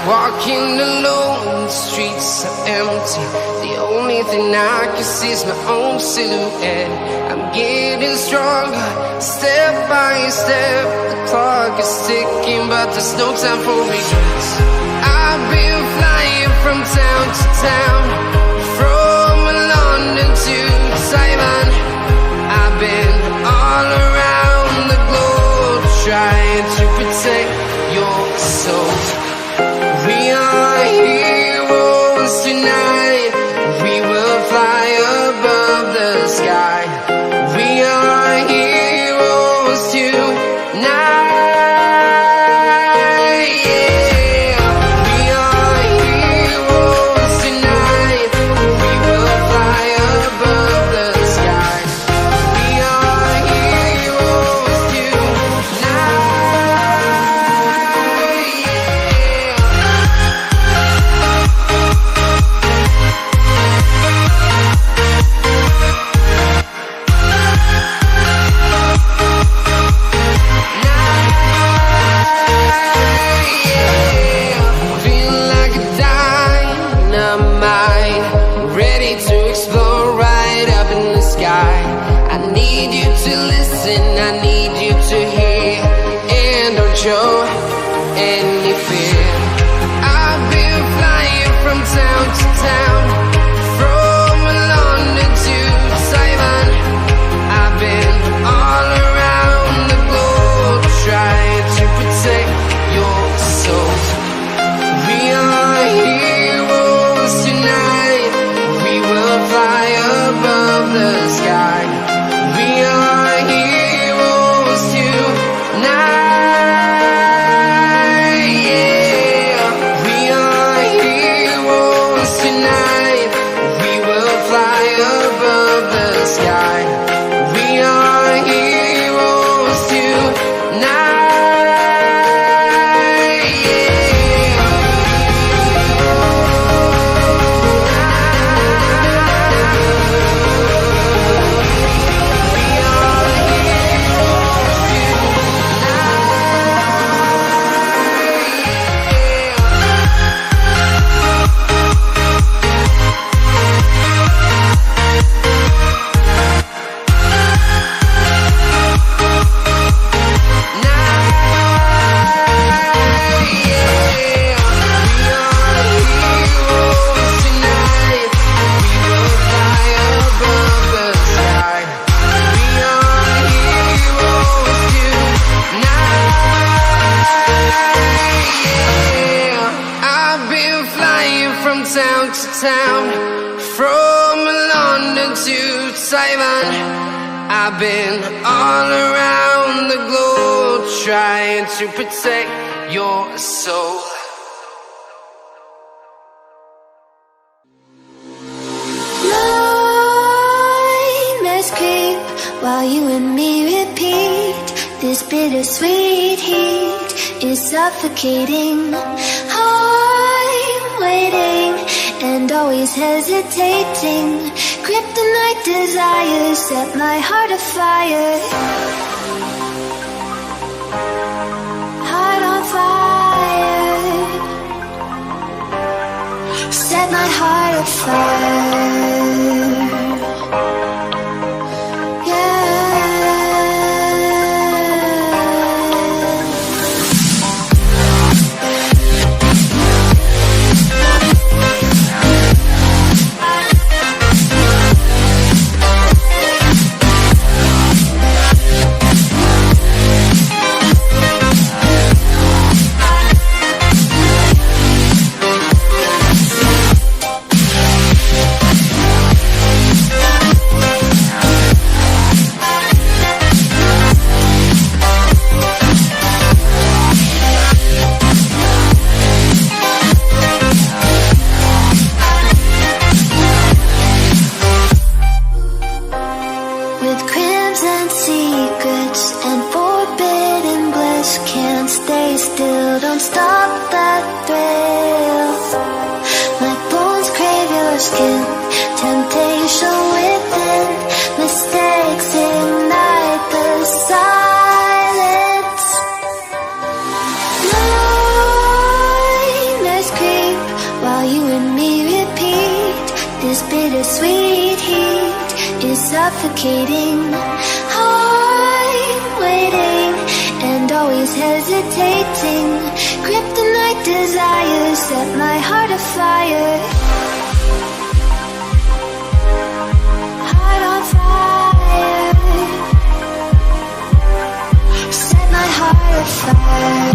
Walking alone, the streets are empty. The only thing I can see is my own silhouette. I'm getting stronger, step by step. The clock is ticking, but there's no time for regrets. I've been flying from town to town, from London to Taiwan. I've been all around the globe, trying to protect your soul. We are heroes tonight. We will fly above the sky. We are heroes tonight. Yeah. We are heroes tonight. We will fly above the sky. We are heroes tonight. I need you to hear, and don't show any fear. I've been flying from town to town, from London to Taiwan. I've been all around the globe, trying to protect your soul. We are heroes tonight. We will fly above the sky. We are heroes tonight, yeah. We are heroes tonight. We will fly above the sky. We are heroes tonight, yeah. Town to town, from London to Taiwan. I've been all around the globe, trying to protect your soul. Nightmares creep while you and me repeat. This bittersweet heat is suffocating. I'm waiting and always hesitating. Kryptonite desires set my heart afire. Heart on fire. Set my heart afire. stay still, don't stop that thrill. My bones crave your skin, temptation within. Mistakes ignite the silence. Nightmares creep while you and me repeat. This bittersweet heat is suffocating. I'm waiting and always hesitating. Kryptonite desires set my heart afire. Heart on fire. Set my heart afire.